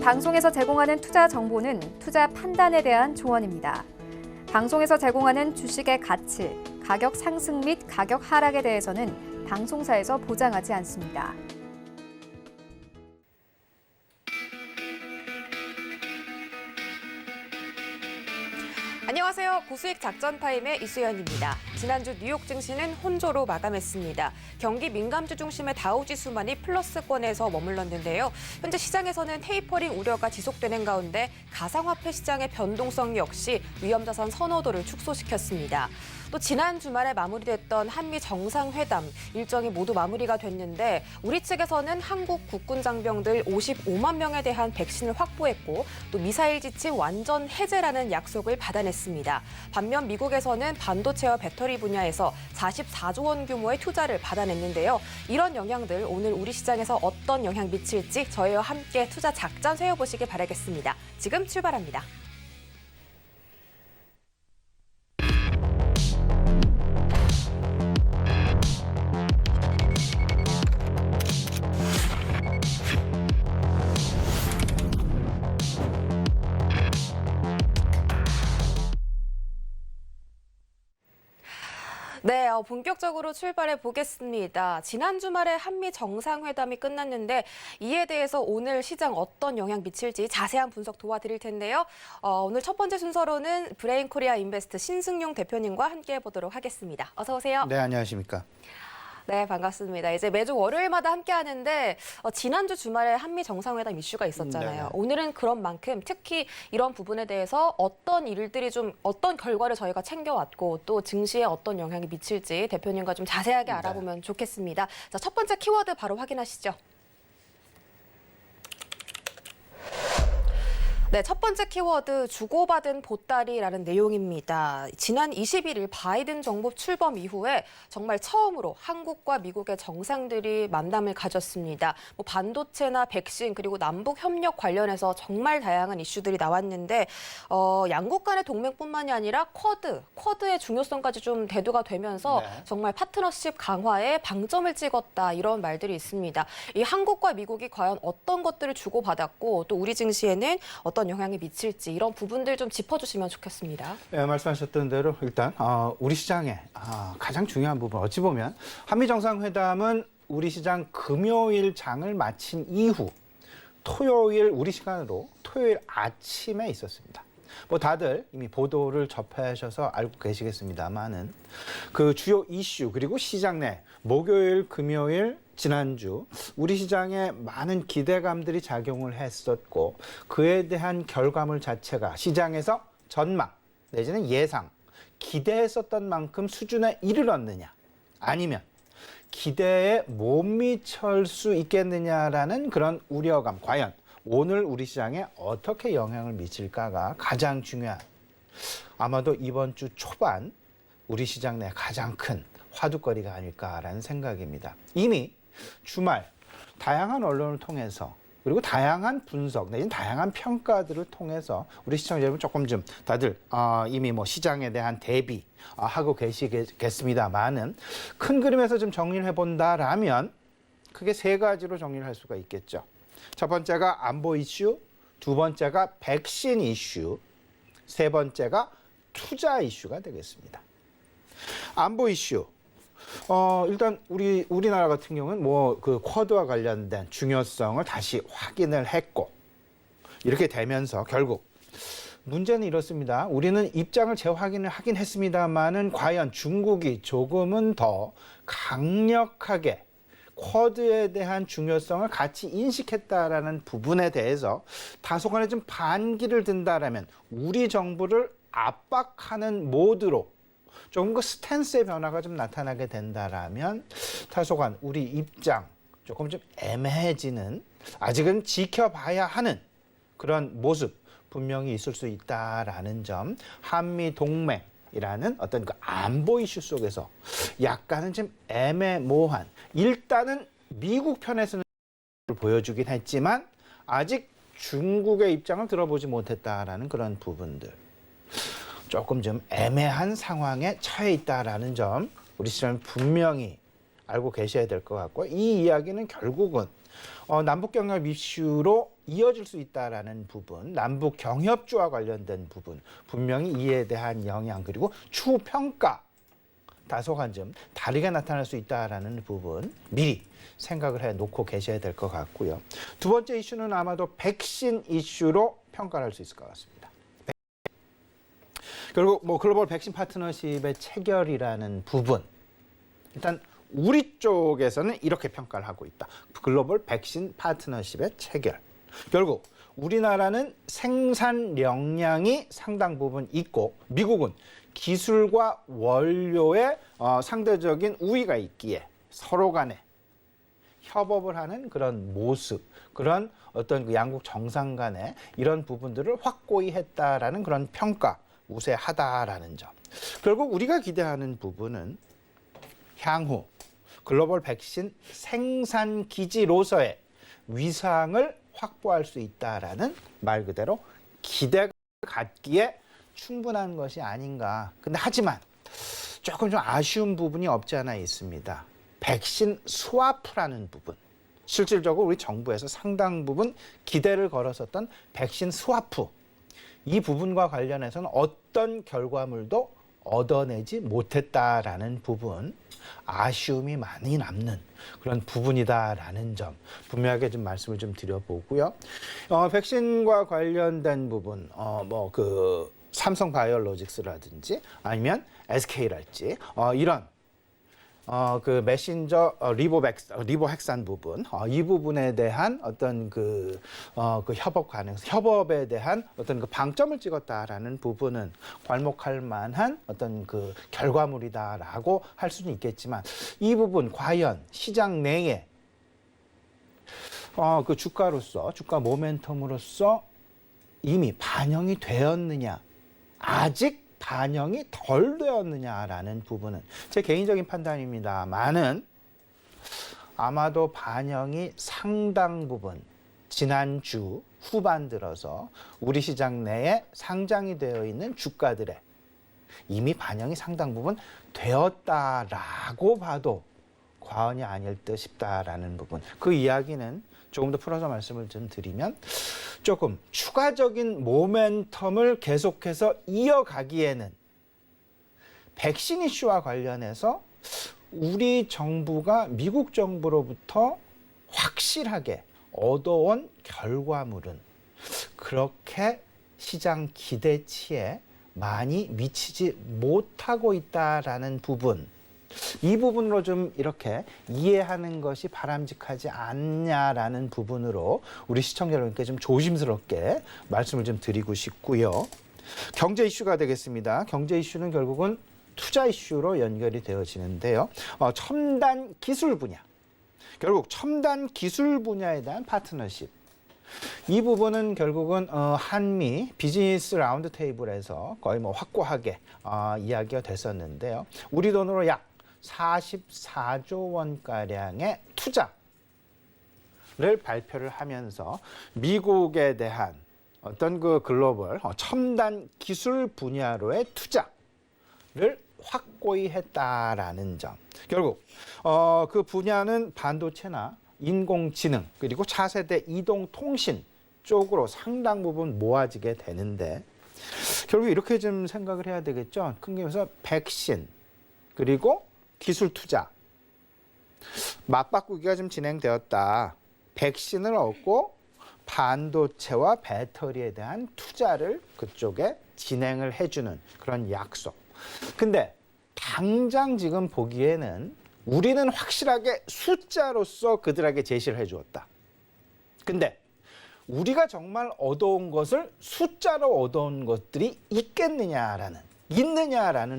방송에서 제공하는 투자 정보는 투자 판단에 대한 조언입니다. 방송에서 제공하는 주식의 가치, 가격 상승 및 가격 하락에 대해서는 방송사에서 보장하지 않습니다. 안녕하세요. 고수익 작전 타임의 이수연입니다. 지난주 뉴욕 증시는 혼조로 마감했습니다. 경기 민감주 중심의 다우지수만이 플러스권에서 머물렀는데요. 현재 시장에서는 테이퍼링 우려가 지속되는 가운데 가상화폐 시장의 변동성 역시 위험자산 선호도를 축소시켰습니다. 또 지난 주말에 마무리됐던 한미 정상회담 일정이 모두 마무리가 됐는데 우리 측에서는 한국 국군 장병들 55만 명에 대한 백신을 확보했고 또 미사일 지침 완전 해제라는 약속을 받아냈습니다. 반면 미국에서는 반도체와 배터리 분야에서 44조 원 규모의 투자를 받아냈는데요. 이런 영향들 오늘 우리 시장에서 어떤 영향 미칠지 저희와 함께 투자 작전 세워보시길 바라겠습니다. 지금 출발합니다. 네, 본격적으로 출발해 보겠습니다. 지난 주말에 한미 정상회담이 끝났는데 이에 대해서 오늘 시장 어떤 영향 미칠지 자세한 분석 도와드릴 텐데요. 오늘 첫 번째 순서로는 브레인 코리아 인베스트 신승용 대표님과 함께 해보도록 하겠습니다. 어서 오세요. 네, 안녕하십니까. 네, 반갑습니다. 이제 매주 월요일마다 함께 하는데 지난주 주말에 한미 정상회담 이슈가 있었잖아요. 네. 오늘은 그런 만큼 특히 이런 부분에 대해서 어떤 일들이 좀 어떤 결과를 저희가 챙겨왔고 또 증시에 어떤 영향이 미칠지 대표님과 좀 자세하게 알아보면 좋겠습니다. 자, 첫 번째 키워드 바로 확인하시죠. 네, 첫 번째 키워드 주고받은 보따리라는 내용입니다. 지난 21일 바이든 정부 출범 이후에 정말 처음으로 한국과 미국의 정상들이 만남을 가졌습니다. 반도체나 백신 그리고 남북 협력 관련해서 정말 다양한 이슈들이 나왔는데 양국 간의 동맹뿐만이 아니라 쿼드의 중요성까지 좀 대두가 되면서 정말 파트너십 강화에 방점을 찍었다 이런 말들이 있습니다. 이 한국과 미국이 과연 어떤 것들을 주고받았고 또 우리 증시에는 어떤 영향이 미칠지 이런 부분들 좀 짚어주시면 좋겠습니다. 네, 말씀하셨던 대로 일단 우리 시장의 가장 중요한 부분 어찌 보면 한미 정상회담은 우리 시장 금요일 장을 마친 이후 토요일 우리 시간으로 토요일 아침에 있었습니다. 다들 이미 보도를 접하셔서 알고 계시겠습니다만은 그 주요 이슈 그리고 시장 내 목요일, 금요일 지난주 우리 시장에 많은 기대감들이 작용을 했었고 그에 대한 결과물 자체가 시장에서 전망 내지는 예상, 기대했었던 만큼 수준에 이르렀느냐 아니면 기대에 못 미칠 수 있겠느냐라는 그런 우려감 과연 오늘 우리 시장에 어떻게 영향을 미칠까가 가장 중요한 아마도 이번 주 초반 우리 시장 내 가장 큰 화두거리가 아닐까라는 생각입니다. 이미 주말 다양한 언론을 통해서 그리고 다양한 분석 내지는 다양한 평가들을 통해서 우리 시청자 여러분 조금 좀 다들 이미 시장에 대한 대비하고 계시겠습니다만은 큰 그림에서 좀 정리를 해본다라면 크게 세 가지로 정리를 할 수가 있겠죠. 첫 번째가 안보 이슈, 두 번째가 백신 이슈, 세 번째가 투자 이슈가 되겠습니다. 안보 이슈. 일단 우리나라 같은 경우는 그 쿼드와 관련된 중요성을 다시 확인을 했고 이렇게 되면서 결국 문제는 이렇습니다. 우리는 입장을 재확인을 하긴 했습니다만은 과연 중국이 조금은 더 강력하게 쿼드에 대한 중요성을 같이 인식했다라는 부분에 대해서 다소간에 좀 반기를 든다라면 우리 정부를 압박하는 모드로 조금 그 스탠스의 변화가 좀 나타나게 된다라면 다소간 우리 입장 조금 좀 애매해지는 아직은 지켜봐야 하는 그런 모습 분명히 있을 수 있다라는 점 한미 동맹이라는 어떤 그 안보 이슈 속에서 약간은 좀 애매모호한 일단은 미국 편에서는 보여주긴 했지만 아직 중국의 입장을 들어보지 못했다라는 그런 부분들 조금 좀 애매한 상황에 처해 있다라는 점 우리 시장은 분명히 알고 계셔야 될 것 같고 이 이야기는 결국은 남북경협 이슈로 이어질 수 있다라는 부분, 남북 경협주와 관련된 부분, 분명히 이에 대한 영향 그리고 추후 평가 다소간 좀 다르게 나타날 수 있다라는 부분 미리 생각을 해놓고 계셔야 될 것 같고요. 두 번째 이슈는 아마도 백신 이슈로 평가를 할 수 있을 것 같습니다. 결국 뭐 글로벌 백신 파트너십의 체결이라는 부분, 일단 우리 쪽에서는 이렇게 평가를 하고 있다. 글로벌 백신 파트너십의 체결. 결국 우리나라는 생산 역량이 상당 부분 있고 미국은 기술과 원료에 상대적인 우위가 있기에 서로 간에 협업을 하는 그런 모습, 그런 어떤 그 양국 정상 간에 이런 부분들을 확고히 했다라는 그런 평가, 우세하다라는 점. 결국 우리가 기대하는 부분은 향후 글로벌 백신 생산 기지로서의 위상을 확보할 수 있다라는 말 그대로 기대가 갖기에 충분한 것이 아닌가. 근데 하지만 조금 좀 아쉬운 부분이 없지 않아 있습니다. 백신 스와프라는 부분. 실질적으로 우리 정부에서 상당 부분 기대를 걸었었던 백신 스와프. 이 부분과 관련해서는 어떤 결과물도 얻어내지 못했다라는 부분, 아쉬움이 많이 남는 그런 부분이다라는 점 분명하게 좀 말씀을 좀 드려보고요. 백신과 관련된 부분, 삼성바이오로직스라든지 아니면 SK랄지 이런 그 메신저 리보핵산 부분, 이 부분에 대한 어떤 그 협업 가능성, 협업에 대한 어떤 그 방점을 찍었다라는 부분은 괄목할 만한 어떤 그 결과물이다라고 할 수는 있겠지만 이 부분 과연 시장 내에 그 주가로서, 주가 모멘텀으로서 이미 반영이 되었느냐, 아직 반영이 덜 되었느냐라는 부분은 제 개인적인 판단입니다만은 아마도 반영이 상당 부분 지난주 후반 들어서 우리 시장 내에 상장이 되어 있는 주가들에 이미 반영이 상당 부분 되었다라고 봐도 과언이 아닐 듯 싶다라는 부분. 그 이야기는 조금 더 풀어서 말씀을 좀 드리면 조금 추가적인 모멘텀을 계속해서 이어가기에는 백신 이슈와 관련해서 우리 정부가 미국 정부로부터 확실하게 얻어온 결과물은 그렇게 시장 기대치에 많이 미치지 못하고 있다라는 부분, 이 부분으로 좀 이렇게 이해하는 것이 바람직하지 않냐라는 부분으로 우리 시청자 여러분께 좀 조심스럽게 말씀을 좀 드리고 싶고요. 경제 이슈가 되겠습니다. 경제 이슈는 결국은 투자 이슈로 연결이 되어지는데요. 첨단 기술 분야, 결국 첨단 기술 분야에 대한 파트너십. 이 부분은 결국은 한미 비즈니스 라운드 테이블에서 거의 뭐 확고하게 이야기가 됐었는데요. 우리 돈으로 약 44조 원가량의 투자를 발표를 하면서 미국에 대한 어떤 그 글로벌 첨단 기술 분야로의 투자를 확고히 했다라는 점. 결국 그 분야는 반도체나 인공지능 그리고 차세대 이동통신 쪽으로 상당 부분 모아지게 되는데 결국 이렇게 좀 생각을 해야 되겠죠. 큰 그림에서 백신 그리고 기술 투자 맞바꾸기가 좀 진행되었다. 백신을 얻고 반도체와 배터리에 대한 투자를 그쪽에 진행을 해주는 그런 약속. 근데 당장 지금 보기에는 우리는 확실하게 숫자로서 그들에게 제시를 해주었다. 근데 우리가 정말 얻어온 것을 숫자로 얻어온 것들이 있느냐라는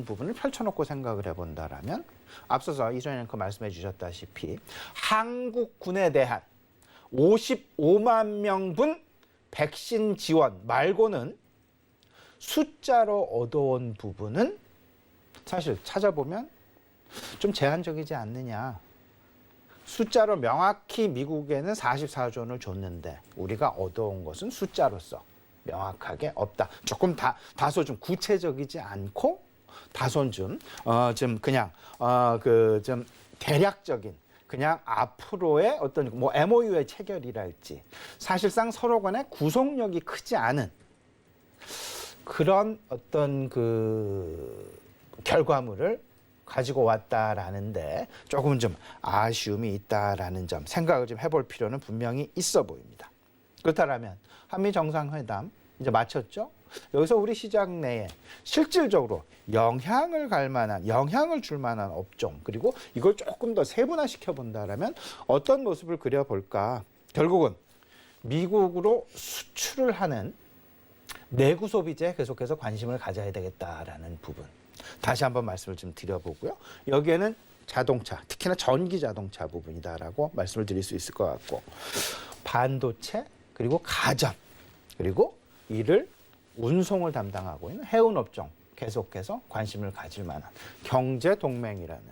부분을 펼쳐놓고 생각을 해본다라면 앞서서 이전에 그 말씀해 주셨다시피 한국군에 대한 55만 명분 백신 지원 말고는 숫자로 얻어온 부분은 사실 찾아보면 좀 제한적이지 않느냐. 숫자로 명확히 미국에는 44조 원을 줬는데 우리가 얻어온 것은 숫자로서 명확하게 없다. 조금 다소 좀 구체적이지 않고 다소 좀 그냥 좀 대략적인 그냥 앞으로의 어떤 뭐 MOU의 체결이랄지 사실상 서로 간에 구속력이 크지 않은 그런 어떤 그 결과물을 가지고 왔다라는데 조금 좀 아쉬움이 있다라는 점 생각을 좀 해볼 필요는 분명히 있어 보입니다. 그렇다면 한미 정상회담 이제 마쳤죠? 여기서 우리 시장 내에 실질적으로 영향을 줄 만한 업종 그리고 이걸 조금 더 세분화시켜 본다라면 어떤 모습을 그려볼까? 결국은 미국으로 수출을 하는 내구 소비재에 계속해서 관심을 가져야 되겠다라는 부분. 다시 한번 말씀을 좀 드려보고요. 여기에는 자동차, 특히나 전기 자동차 부분이다라고 말씀을 드릴 수 있을 것 같고 반도체 그리고 가전 그리고 이를 운송을 담당하고 있는 해운 업종 계속해서 관심을 가질 만한 경제 동맹이라는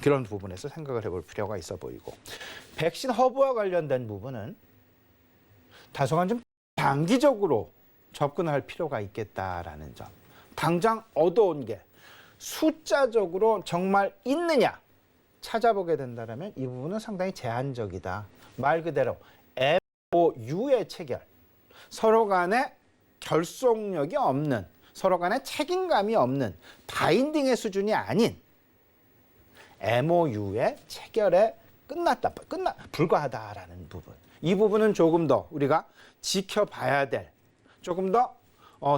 그런 부분에서 생각을 해볼 필요가 있어 보이고 백신 허브와 관련된 부분은 다소간 좀 장기적으로 접근할 필요가 있겠다라는 점. 당장 얻어온 게 숫자적으로 정말 있느냐 찾아보게 된다면 이 부분은 상당히 제한적이다. 말 그대로 MOU의 체결, 서로 간에 결속력이 없는, 서로 간에 책임감이 없는 바인딩의 수준이 아닌 MOU의 체결에 불과하다라는 부분. 이 부분은 조금 더 우리가 지켜봐야 될, 조금 더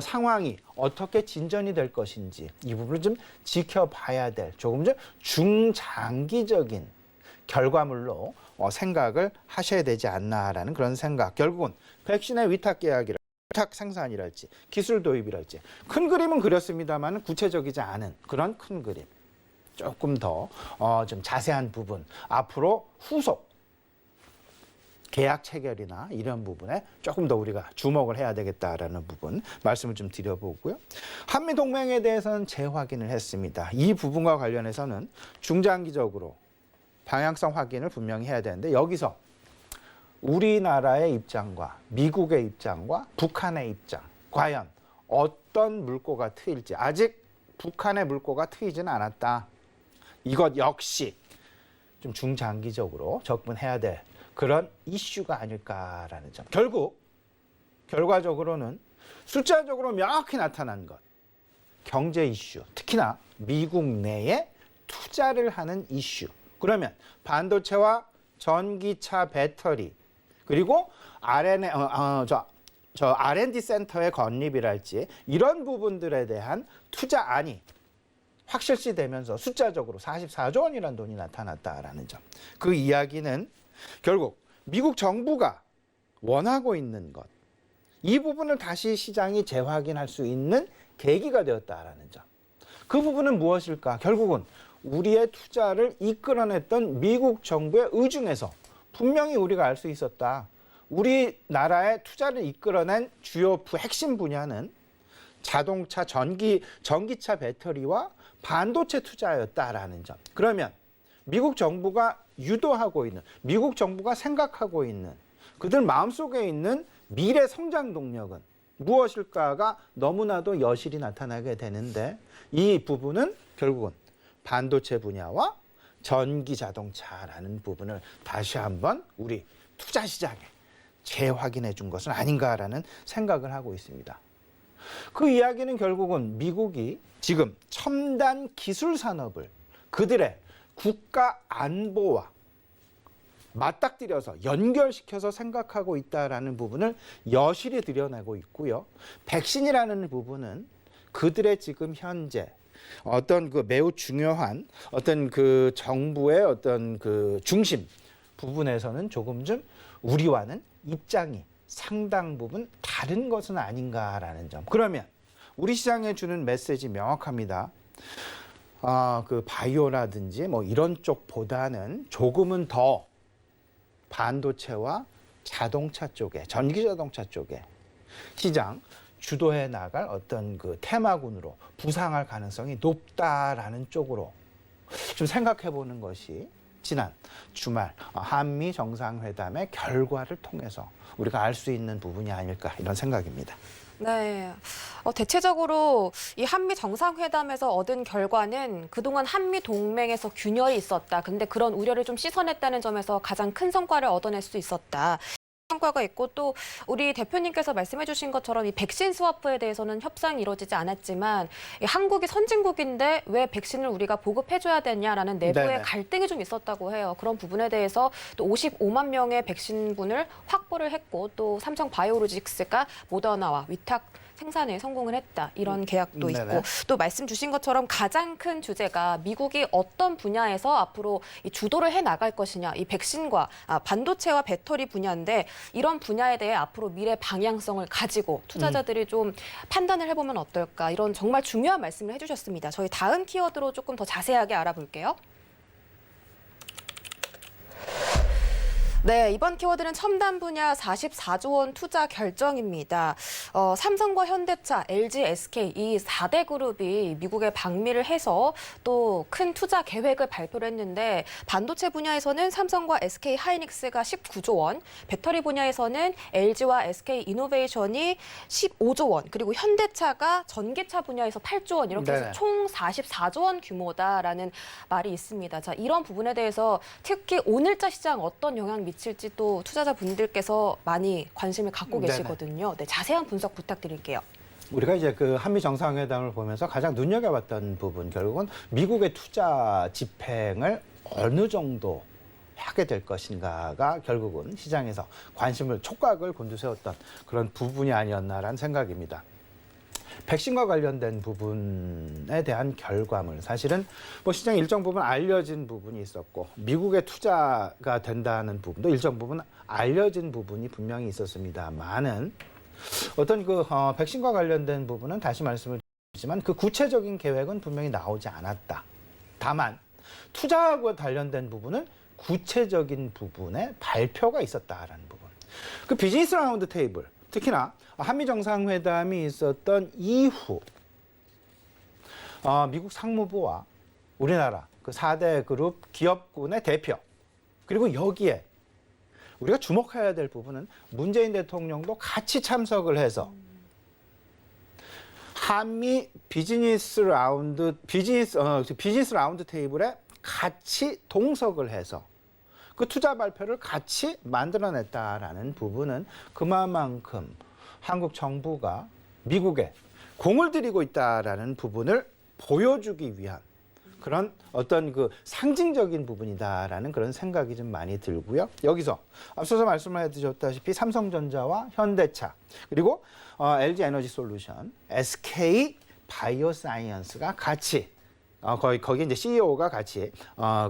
상황이 어떻게 진전이 될 것인지 이 부분을 좀 지켜봐야 될 조금 좀 중장기적인 결과물로 생각을 하셔야 되지 않나라는 그런 생각. 결국은 백신의 위탁 계약이랄지 위탁 생산이랄지 기술 도입이랄지 큰 그림은 그렸습니다만 구체적이지 않은 그런 큰 그림. 조금 더 좀 자세한 부분 앞으로 후속 계약 체결이나 이런 부분에 조금 더 우리가 주목을 해야 되겠다라는 부분 말씀을 좀 드려보고요. 한미 동맹에 대해서는 재확인을 했습니다. 이 부분과 관련해서는 중장기적으로 방향성 확인을 분명히 해야 되는데 여기서 우리나라의 입장과 미국의 입장과 북한의 입장 과연 어떤 물꼬가 트일지 아직 북한의 물꼬가 트이지는 않았다. 이것 역시 좀 중장기적으로 접근해야 될 그런 이슈가 아닐까라는 점. 결과적으로는 숫자적으로 명확히 나타난 것. 경제 이슈, 특히나 미국 내에 투자를 하는 이슈. 그러면 반도체와 전기차 배터리 그리고 R&D 센터의 건립이랄지 이런 부분들에 대한 투자안이 확실시되면서 숫자적으로 44조 원이라는 돈이 나타났다라는 점. 그 이야기는 결국 미국 정부가 원하고 있는 것. 이 부분을 다시 시장이 재확인할 수 있는 계기가 되었다라는 점. 그 부분은 무엇일까? 결국은 우리의 투자를 이끌어냈던 미국 정부의 의중에서 분명히 우리가 알 수 있었다. 우리나라의 투자를 이끌어낸 주요 핵심 분야는 자동차, 전기차 배터리와 반도체 투자였다라는 점. 그러면 미국 정부가 유도하고 있는, 미국 정부가 생각하고 있는 그들 마음속에 있는 미래 성장 동력은 무엇일까가 너무나도 여실히 나타나게 되는데 이 부분은 결국은 반도체 분야와 전기 자동차라는 부분을 다시 한번 우리 투자 시장에 재확인해 준 것은 아닌가라는 생각을 하고 있습니다. 그 이야기는 결국은 미국이 지금 첨단 기술 산업을 그들의 국가 안보와 맞닥뜨려서 연결시켜서 생각하고 있다라는 부분을 여실히 드러내고 있고요. 백신이라는 부분은 그들의 지금 현재 어떤 그 매우 중요한 어떤 그 정부의 어떤 그 중심 부분에서는 조금 좀 우리와는 입장이 상당 부분 다른 것은 아닌가라는 점. 그러면 우리 시장에 주는 메시지 명확합니다. 그 바이오라든지 뭐 이런 쪽보다는 조금은 더 반도체와 자동차 쪽에, 전기 자동차 쪽에 시장 주도해 나갈 어떤 그 테마군으로 부상할 가능성이 높다라는 쪽으로 좀 생각해 보는 것이 지난 주말 한미 정상회담의 결과를 통해서 우리가 알 수 있는 부분이 아닐까 이런 생각입니다. 네. 대체적으로 이 한미 정상회담에서 얻은 결과는 그동안 한미 동맹에서 균열이 있었다. 근데 그런 우려를 좀 씻어냈다는 점에서 가장 큰 성과를 얻어낼 수 있었다. 성과가 있고 또 우리 대표님께서 말씀해 주신 것처럼 이 백신 스와프에 대해서는 협상이 이루어지지 않았지만 이 한국이 선진국인데 왜 백신을 우리가 보급해줘야 되냐라는 내부의 네네. 갈등이 좀 있었다고 해요. 그런 부분에 대해서 또 55만 명의 백신분을 확보를 했고 또 삼성 바이오로직스가 모더나와 위탁 생산에 성공을 했다. 이런 계약도 네네. 있고 또 말씀 주신 것처럼 가장 큰 주제가 미국이 어떤 분야에서 앞으로 이 주도를 해 나갈 것이냐. 이 백신과 반도체와 배터리 분야인데 이런 분야에 대해 앞으로 미래 방향성을 가지고 투자자들이 좀 판단을 해보면 어떨까. 이런 정말 중요한 말씀을 해주셨습니다. 저희 다음 키워드로 조금 더 자세하게 알아볼게요. 네, 이번 키워드는 첨단 분야 44조 원 투자 결정입니다. 삼성과 현대차, LG, SK 이 4대 그룹이 미국에 방미를 해서 또 큰 투자 계획을 발표를 했는데 반도체 분야에서는 삼성과 SK 하이닉스가 19조 원, 배터리 분야에서는 LG와 SK 이노베이션이 15조 원, 그리고 현대차가 전기차 분야에서 8조 원 이렇게 해서 네네. 총 44조 원 규모다라는 말이 있습니다. 자, 이런 부분에 대해서 특히 오늘자 시장 어떤 영향 미칠지 또 투자자분들께서 많이 관심을 갖고 네네. 계시거든요. 네, 자세한 분석 부탁드릴게요. 우리가 이제 그 한미 정상회담을 보면서 가장 눈여겨봤던 부분, 결국은 미국의 투자 집행을 어느 정도 하게 될 것인가가 결국은 시장에서 관심을 촉각을 곤두세웠던 그런 부분이 아니었나라는 생각입니다. 백신과 관련된 부분에 대한 결과물, 사실은 뭐 시장에 일정 부분 알려진 부분이 있었고 미국의 투자가 된다는 부분도 일정 부분 알려진 부분이 분명히 있었습니다만은 어떤 백신과 관련된 부분은 다시 말씀을 드리지만 그 구체적인 계획은 분명히 나오지 않았다. 다만 투자하고 관련된 부분은 구체적인 부분의 발표가 있었다라는 부분. 그 비즈니스 라운드 테이블, 특히나 한미 정상회담이 있었던 이후 미국 상무부와 우리나라 그 4대 그룹 기업군의 대표, 그리고 여기에 우리가 주목해야 될 부분은 문재인 대통령도 같이 참석을 해서 한미 비즈니스 라운드 테이블에 같이 동석을 해서 그 투자 발표를 같이 만들어냈다라는 부분은 그만큼 한국 정부가 미국에 공을 들이고 있다라는 부분을 보여주기 위한 그런 어떤 그 상징적인 부분이다라는 그런 생각이 좀 많이 들고요. 여기서 앞서서 말씀을 해드렸다시피 삼성전자와 현대차, 그리고 LG 에너지 솔루션, SK 바이오사이언스가 같이 거기 이제 CEO가 같이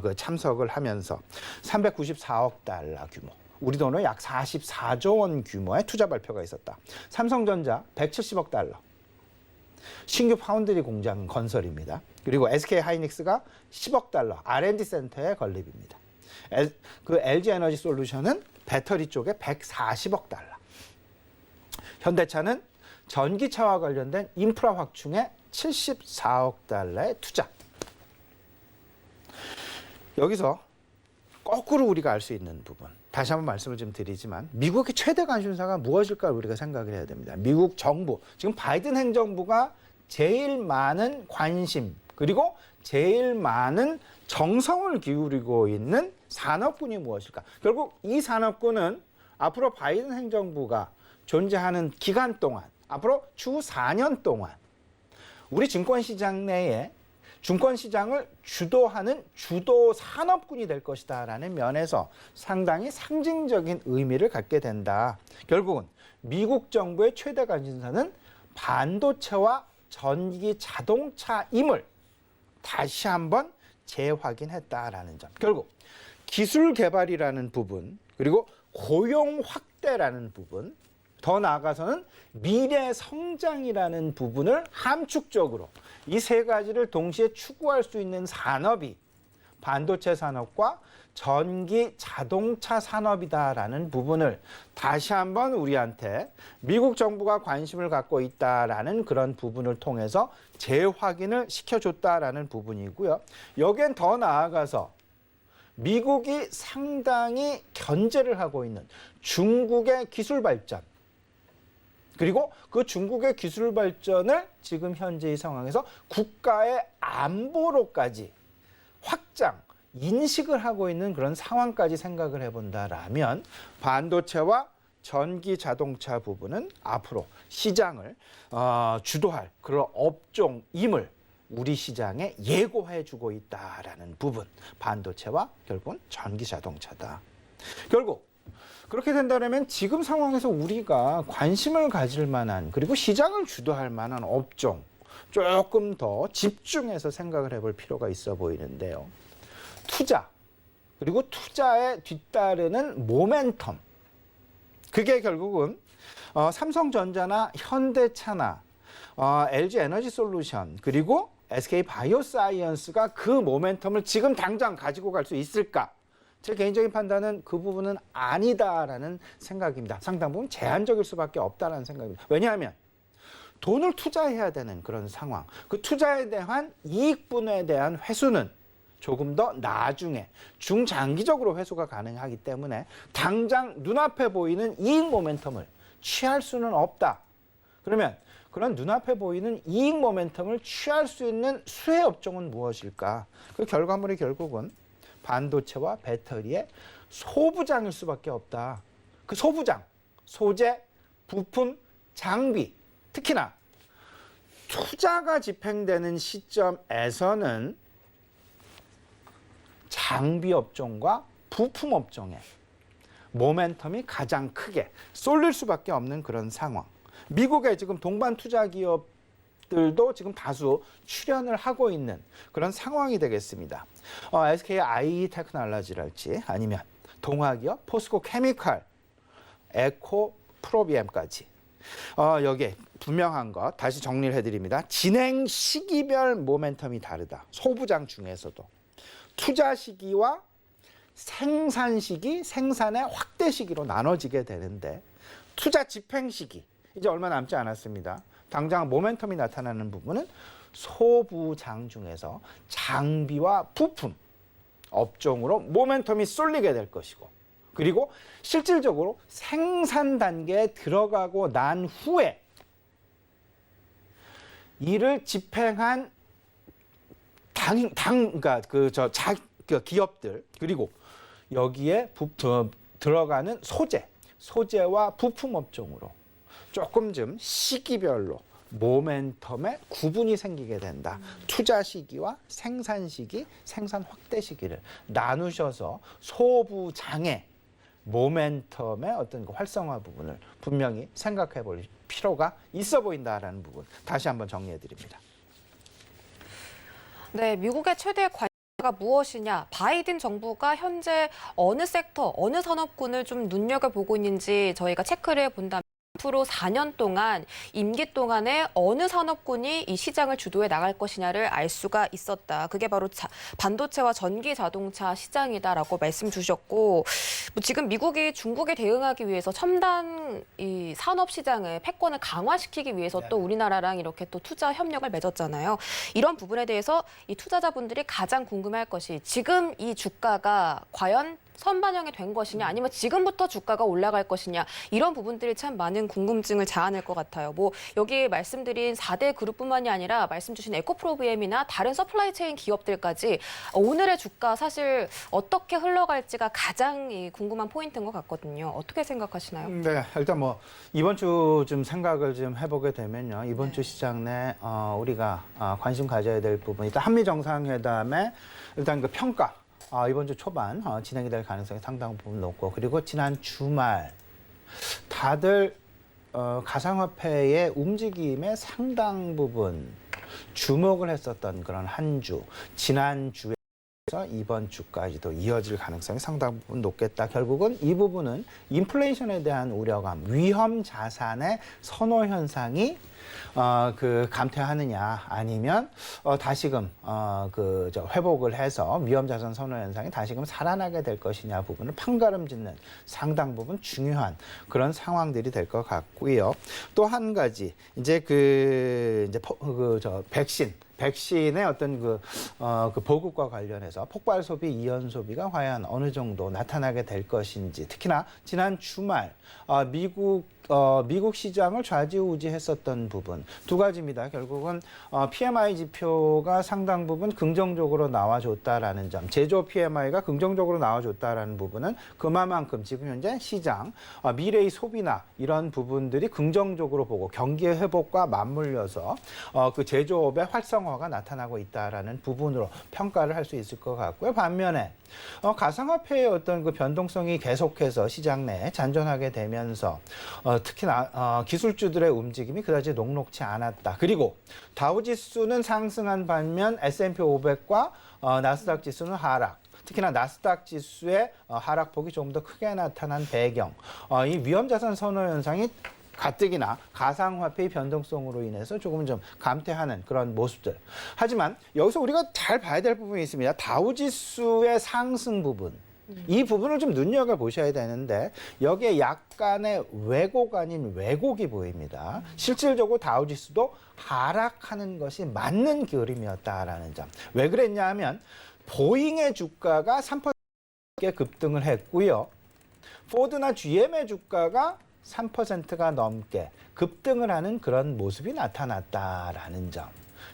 그 참석을 하면서 394억 달러 규모, 우리 돈으로 약 44조 원 규모의 투자 발표가 있었다. 삼성전자 170억 달러. 신규 파운드리 공장 건설입니다. 그리고 SK 하이닉스가 10억 달러 R&D 센터의 건립입니다. 그 LG 에너지 솔루션은 배터리 쪽에 140억 달러. 현대차는 전기차와 관련된 인프라 확충에 74억 달러의 투자. 여기서 거꾸로 우리가 알 수 있는 부분, 다시 한번 말씀을 좀 드리지만 미국의 최대 관심사가 무엇일까 우리가 생각을 해야 됩니다. 미국 정부, 지금 바이든 행정부가 제일 많은 관심 그리고 제일 많은 정성을 기울이고 있는 산업군이 무엇일까? 결국 이 산업군은 앞으로 바이든 행정부가 존재하는 기간 동안, 앞으로 추후 4년 동안 우리 증권시장 내에 증권시장을 주도하는 주도 산업군이 될 것이다라는 면에서 상당히 상징적인 의미를 갖게 된다. 결국은 미국 정부의 최대 관심사는 반도체와 전기 자동차임을 다시 한번 재확인했다라는 점. 결국 기술 개발이라는 부분, 그리고 고용 확대라는 부분, 더 나아가서는 미래 성장이라는 부분을 함축적으로 이 세 가지를 동시에 추구할 수 있는 산업이 반도체 산업과 전기 자동차 산업이다라는 부분을 다시 한번 우리한테 미국 정부가 관심을 갖고 있다라는 그런 부분을 통해서 재확인을 시켜줬다라는 부분이고요. 여기엔 더 나아가서 미국이 상당히 견제를 하고 있는 중국의 기술 발전, 그리고 그 중국의 기술 발전을 지금 현재의 상황에서 국가의 안보로까지 확장, 인식을 하고 있는 그런 상황까지 생각을 해본다라면 반도체와 전기 자동차 부분은 앞으로 시장을 주도할 그런 업종임을 우리 시장에 예고해주고 있다라는 부분. 반도체와 결국은 전기 자동차다. 결국 그렇게 된다면 지금 상황에서 우리가 관심을 가질 만한 그리고 시장을 주도할 만한 업종 조금 더 집중해서 생각을 해볼 필요가 있어 보이는데요. 투자 그리고 투자에 뒤따르는 모멘텀. 그게 결국은 삼성전자나 현대차나 LG 에너지 솔루션 그리고 SK 바이오사이언스가 그 모멘텀을 지금 당장 가지고 갈 수 있을까? 제 개인적인 판단은 그 부분은 아니다라는 생각입니다. 상당 부분 제한적일 수밖에 없다라는 생각입니다. 왜냐하면 돈을 투자해야 되는 그런 상황, 그 투자에 대한 이익분에 대한 회수는 조금 더 나중에 중장기적으로 회수가 가능하기 때문에 당장 눈앞에 보이는 이익 모멘텀을 취할 수는 없다. 그러면 그런 눈앞에 보이는 이익 모멘텀을 취할 수 있는 수혜 업종은 무엇일까? 그 결과물이 결국은 반도체와 배터리의 소부장일 수밖에 없다. 그 소부장, 소재, 부품, 장비, 특히나 투자가 집행되는 시점에서는 장비 업종과 부품 업종의 모멘텀이 가장 크게 쏠릴 수밖에 없는 그런 상황. 미국의 지금 동반 투자 기업들도 지금 다수 출연을 하고 있는 그런 상황이 되겠습니다. SK I 테크놀로지랄지 아니면 동화기업 포스코 케미칼, 에코 프로비엠까지 여기에 분명한 것 다시 정리를 해드립니다. 진행 시기별 모멘텀이 다르다. 소부장 중에서도 투자 시기와 생산 시기, 생산의 확대 시기로 나눠지게 되는데 투자 집행 시기 이제 얼마 남지 않았습니다. 당장 모멘텀이 나타나는 부분은 소부장 중에서 장비와 부품 업종으로 모멘텀이 쏠리게 될 것이고 그리고 실질적으로 생산 단계에 들어가고 난 후에 이를 집행한 그러니까 기업들 그리고 여기에 들어가는 소재와 부품 업종으로 조금 좀 시기별로 모멘텀의 구분이 생기게 된다. 투자 시기와 생산 시기, 생산 확대 시기를 나누셔서 소부장의 모멘텀의 어떤 그 활성화 부분을 분명히 생각해 볼 필요가 있어 보인다라는 부분 다시 한번 정리해 드립니다. 네, 미국의 최대 관심사가 무엇이냐? 바이든 정부가 현재 어느 섹터, 어느 산업군을 좀 눈여겨보고 있는지 저희가 체크를 해본다면 앞으로 4년 동안 임기 동안에 어느 산업군이 이 시장을 주도해 나갈 것이냐를 알 수가 있었다. 그게 바로 반도체와 전기 자동차 시장이다라고 말씀 주셨고 지금 미국이 중국에 대응하기 위해서 첨단 이 산업 시장의 패권을 강화시키기 위해서 또 우리나라랑 이렇게 또 투자 협력을 맺었잖아요. 이런 부분에 대해서 이 투자자분들이 가장 궁금해할 것이 지금 이 주가가 과연 선반영이 된 것이냐 아니면 지금부터 주가가 올라갈 것이냐 이런 부분들이 참 많은 궁금증을 자아낼 것 같아요. 뭐 여기 말씀드린 4대 그룹뿐만이 아니라 말씀 주신 에코프로비엠이나 다른 서플라이 체인 기업들까지 오늘의 주가 사실 어떻게 흘러갈지가 가장 궁금한 포인트인 것 같거든요. 어떻게 생각하시나요? 네, 일단 뭐 이번 주 좀 생각을 좀 해보게 되면요. 이번 주 시장 내 우리가 관심 가져야 될 부분 일단 한미 정상회담의 일단 그 평가. 이번 주 초반 진행이 될 가능성이 상당 부분 높고 그리고 지난 주말 다들 가상화폐의 움직임에 상당 부분 주목을 했었던 그런 한 주 지난 주에 이번 주까지도 이어질 가능성이 상당 부분 높겠다. 결국은 이 부분은 인플레이션에 대한 우려감, 위험 자산의 선호 현상이 감퇴하느냐 아니면 다시금 회복을 해서 위험 자산 선호 현상이 다시금 살아나게 될 것이냐 부분을 판가름짓는 상당 부분 중요한 그런 상황들이 될 것 같고요. 또 한 가지 이제 백신의 어떤 보급과 관련해서 폭발 소비, 이연 소비가 과연 어느 정도 나타나게 될 것인지 특히나 지난 주말 미국 미국 시장을 좌지우지했었던 부분 두 가지입니다. 결국은 PMI 지표가 상당 부분 긍정적으로 나와줬다라는 점, 제조업 PMI가 긍정적으로 나와줬다라는 부분은 그만큼 지금 현재 시장, 미래의 소비나 이런 부분들이 긍정적으로 보고 경기의 회복과 맞물려서 그 제조업의 활성화가 나타나고 있다라는 부분으로 평가를 할 수 있을 것 같고요. 반면에 가상화폐의 어떤 그 변동성이 계속해서 시장 내에 잔존하게 되면서 특히나 기술주들의 움직임이 그다지 녹록치 않았다. 그리고 다우지수는 상승한 반면 S&P 500과 나스닥 지수는 하락. 특히나 나스닥 지수의 하락폭이 조금 더 크게 나타난 배경, 이 위험자산 선호 현상이 가뜩이나 가상화폐의 변동성으로 인해서 조금 좀 감퇴하는 그런 모습들. 하지만 여기서 우리가 잘 봐야 될 부분이 있습니다. 다우지수의 상승 부분. 이 부분을 좀 눈여겨보셔야 되는데 여기에 약간의 왜곡 아닌 왜곡이 보입니다. 실질적으로 다우지수도 하락하는 것이 맞는 그림이었다라는 점. 왜 그랬냐 하면 보잉의 주가가 3% 급등을 했고요. 포드나 GM의 주가가 3%가 넘게 급등을 하는 그런 모습이 나타났다라는 점.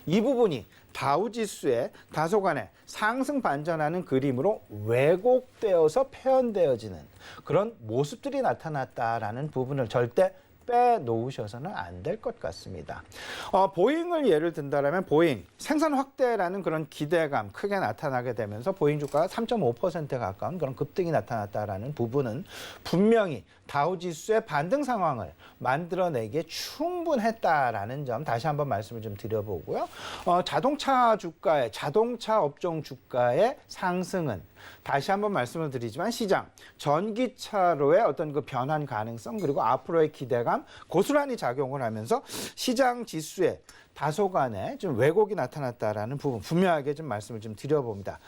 이 부분이 다우지수의 다소간에 상승 반전하는 그림으로 왜곡되어서 표현되어지는 그런 모습들이 나타났다라는 부분을 절대 빼놓으셔서는 안 될 것 같습니다. 보잉을 예를 든다면 보잉 생산 확대라는 그런 기대감 크게 나타나게 되면서 보잉 주가가 3.5%에 가까운 그런 급등이 나타났다라는 부분은 분명히 다우지수의 반등 상황을 만들어내기에 충분했다라는 점 다시 한번 말씀을 좀 드려보고요. 자동차 업종 주가의 상승은 다시 한번 말씀을 드리지만 시장, 전기차로의 어떤 그 변환 가능성 그리고 앞으로의 기대감 고스란히 작용을 하면서 시장 지수에 다소간에 좀 왜곡이 나타났다라는 부분 분명하게 좀 말씀을 좀 드려봅니다.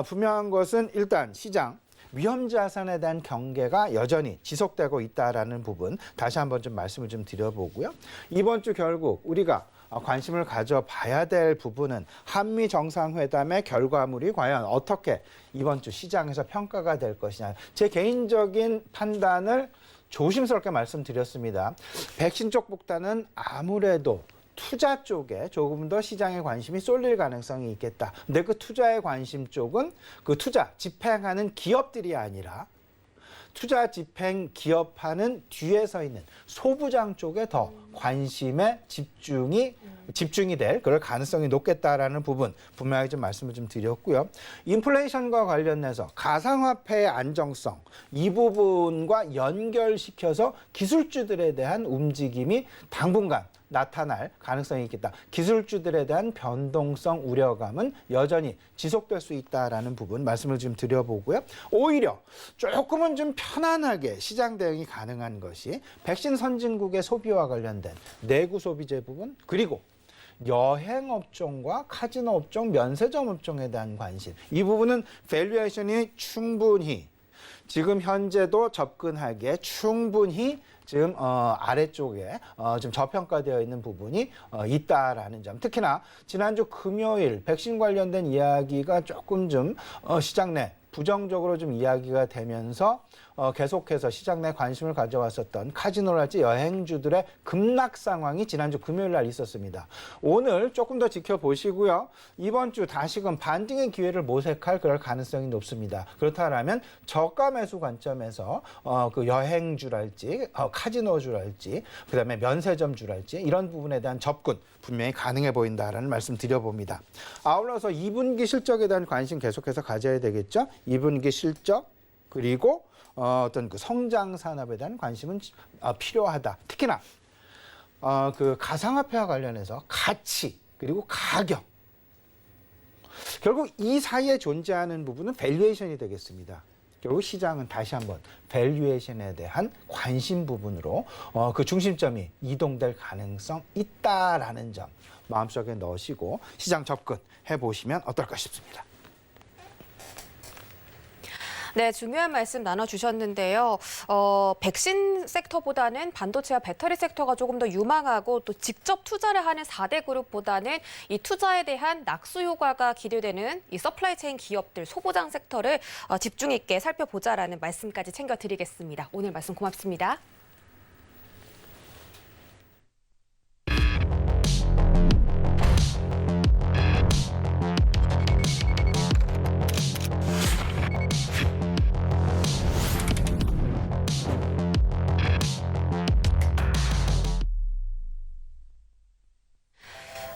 분명한 것은 일단 시장 위험 자산에 대한 경계가 여전히 지속되고 있다라는 부분 다시 한번 좀 말씀을 좀 드려보고요. 이번 주 결국 우리가 관심을 가져봐야 될 부분은 한미 정상회담의 결과물이 과연 어떻게 이번 주 시장에서 평가가 될 것이냐. 제 개인적인 판단을 조심스럽게 말씀드렸습니다. 백신 쪽보다는 아무래도 투자 쪽에 조금 더 시장의 관심이 쏠릴 가능성이 있겠다. 근데 그 투자의 관심 쪽은 그 투자 집행하는 기업들이 아니라 투자 집행 기업하는 뒤에 서 있는 소부장 쪽에 더 관심의 집중이 될 그럴 가능성이 높겠다라는 부분 분명하게 좀 말씀을 좀 드렸고요. 인플레이션과 관련해서 가상화폐의 안정성 이 부분과 연결시켜서 기술주들에 대한 움직임이 당분간 나타날 가능성이 있겠다. 기술주들에 대한 변동성 우려감은 여전히 지속될 수 있다라는 부분 말씀을 좀 드려보고요. 오히려 조금은 좀 편안하게 시장 대응이 가능한 것이 백신 선진국의 소비와 관련된 내구 소비재 부분 그리고 여행업종과 카지노 업종, 면세점 업종에 대한 관심. 이 부분은 밸류에이션이 충분히 지금 현재도 접근하기에 충분히 지금 아래쪽에 좀 저평가되어 있는 부분이 있다라는 점. 특히나 지난주 금요일 백신 관련된 이야기가 조금 좀 시장 내 부정적으로 좀 이야기가 되면서 계속해서 시장 내 관심을 가져왔었던 카지노랄지 여행주들의 급락 상황이 지난주 금요일 날 있었습니다. 오늘 조금 더 지켜보시고요. 이번 주 다시금 반등의 기회를 모색할 그럴 가능성이 높습니다. 그렇다면 저가 매수 관점에서 그 여행주랄지 카지노주랄지 그다음에 면세점주랄지 이런 부분에 대한 접근 분명히 가능해 보인다라는 말씀 드려봅니다. 아울러서 2분기 실적에 대한 관심 계속해서 가져야 되겠죠. 2분기 실적 그리고 어떤 그 성장 산업에 대한 관심은 필요하다. 특히나 그 가상화폐와 관련해서 가치 그리고 가격 결국 이 사이에 존재하는 부분은 밸류에이션이 되겠습니다. 결국 시장은 다시 한번 밸류에이션에 대한 관심 부분으로 그 중심점이 이동될 가능성 있다라는 점 마음속에 넣으시고 시장 접근해 보시면 어떨까 싶습니다. 네, 중요한 말씀 나눠주셨는데요. 백신 섹터보다는 반도체와 배터리 섹터가 조금 더 유망하고 또 직접 투자를 하는 4대 그룹보다는 이 투자에 대한 낙수 효과가 기대되는 이 서플라이 체인 기업들, 소부장 섹터를 집중 있게 살펴보자라는 말씀까지 챙겨드리겠습니다. 오늘 말씀 고맙습니다.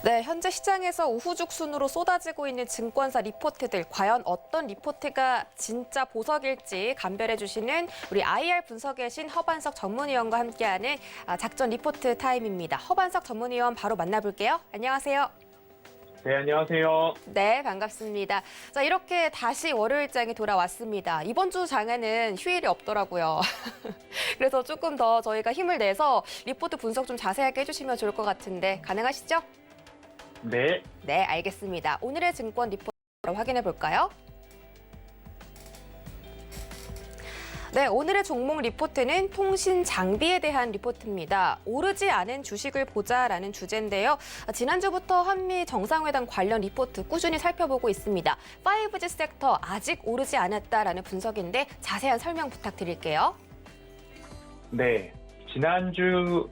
네, 현재 시장에서 우후죽순으로 쏟아지고 있는 증권사 리포트들, 과연 어떤 리포트가 진짜 보석일지 감별해 주시는 우리 IR 분석의 신 허반석 전문위원과 함께하는 작전 리포트 타임입니다. 허반석 전문위원 바로 만나볼게요. 안녕하세요. 네, 안녕하세요. 네, 반갑습니다. 자, 이렇게 다시 월요일장이 돌아왔습니다. 이번 주 장에는 휴일이 없더라고요. 그래서 조금 더 저희가 힘을 내서 리포트 분석 좀 자세하게 해주시면 좋을 것 같은데 가능하시죠? 네, 네, 알겠습니다. 오늘의 증권 리포트 확인해 볼까요? 네, 오늘의 종목 리포트는 통신 장비에 대한 리포트입니다. 오르지 않은 주식을 보자라는 주제인데요. 지난주부터 한미 정상회담 관련 리포트 꾸준히 살펴보고 있습니다. 5G 섹터 아직 오르지 않았다라는 분석인데 자세한 설명 부탁드릴게요. 네. 지난주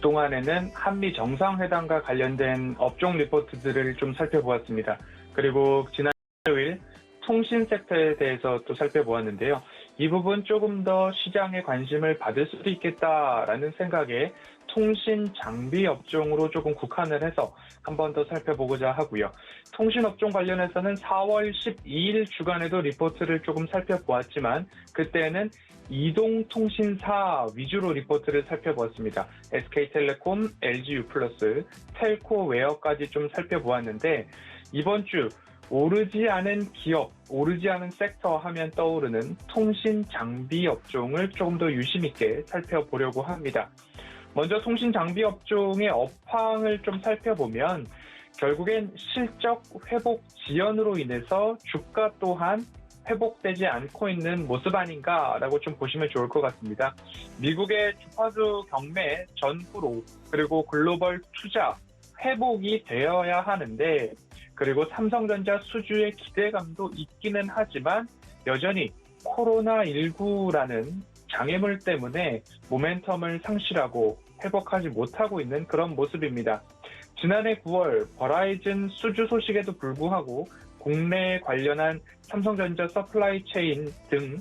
동안에는 한미 정상회담과 관련된 업종 리포트들을 좀 살펴보았습니다. 그리고 지난 일요일 통신 섹터에 대해서 또 살펴보았는데요. 이 부분 조금 더 시장에 관심을 받을 수도 있겠다라는 생각에 통신 장비 업종으로 조금 국한을 해서 한 번 더 살펴보고자 하고요. 통신 업종 관련해서는 4월 12일 주간에도 리포트를 조금 살펴보았지만 그때는 이동통신사 위주로 리포트를 살펴보았습니다. SK텔레콤, LG유플러스, 텔코웨어까지 좀 살펴보았는데 이번 주 오르지 않은 기업, 오르지 않은 섹터 하면 떠오르는 통신 장비 업종을 조금 더 유심 있게 살펴보려고 합니다. 먼저 통신 장비 업종의 업황을 좀 살펴보면 결국엔 실적 회복 지연으로 인해서 주가 또한 회복되지 않고 있는 모습 아닌가라고 좀 보시면 좋을 것 같습니다. 미국의 주파수 경매 전후로 그리고 글로벌 투자 회복이 되어야 하는데 그리고 삼성전자 수주의 기대감도 있기는 하지만 여전히 코로나19라는 장애물 때문에 모멘텀을 상실하고 회복하지 못하고 있는 그런 모습입니다. 지난해 9월 버라이즌 수주 소식에도 불구하고 국내 관련한 삼성전자 서플라이 체인 등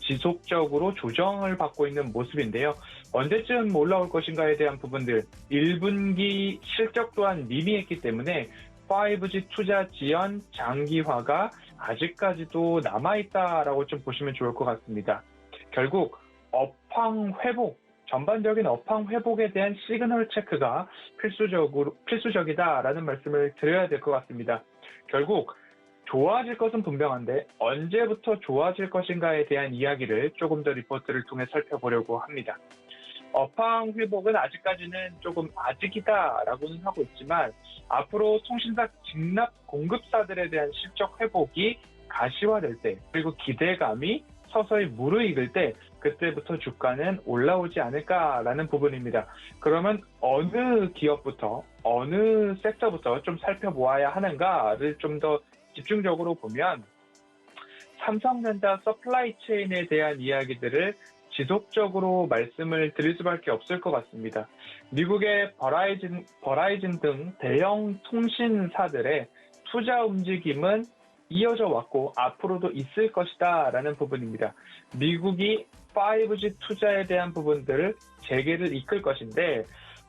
지속적으로 조정을 받고 있는 모습인데요. 언제쯤 올라올 것인가에 대한 부분들 1분기 실적 또한 미미했기 때문에 5G 투자 지연 장기화가 아직까지도 남아있다라고 좀 보시면 좋을 것 같습니다. 결국 업황 회복, 전반적인 업황 회복에 대한 시그널 체크가 필수적이다라는 말씀을 드려야 될 것 같습니다. 결국 좋아질 것은 분명한데 언제부터 좋아질 것인가에 대한 이야기를 조금 더 리포트를 통해 살펴보려고 합니다. 업황 회복은 아직까지는 조금 아직이다라고는 하고 있지만 앞으로 통신사 직납 공급사들에 대한 실적 회복이 가시화될 때 그리고 기대감이 서서히 무르익을 때 그때부터 주가는 올라오지 않을까라는 부분입니다. 그러면 어느 기업부터 어느 섹터부터 좀 살펴보아야 하는가를 좀 더 집중적으로 보면 삼성전자 서플라이 체인에 대한 이야기들을 지속적으로 말씀을 드릴 수밖에 없을 것 같습니다. 미국의 버라이즌 등 대형 통신사들의 투자 움직임은 이어져 왔고 앞으로도 있을 것이다 라는 부분입니다. 미국이 5G 투자에 대한 부분들을 재개를 이끌 것인데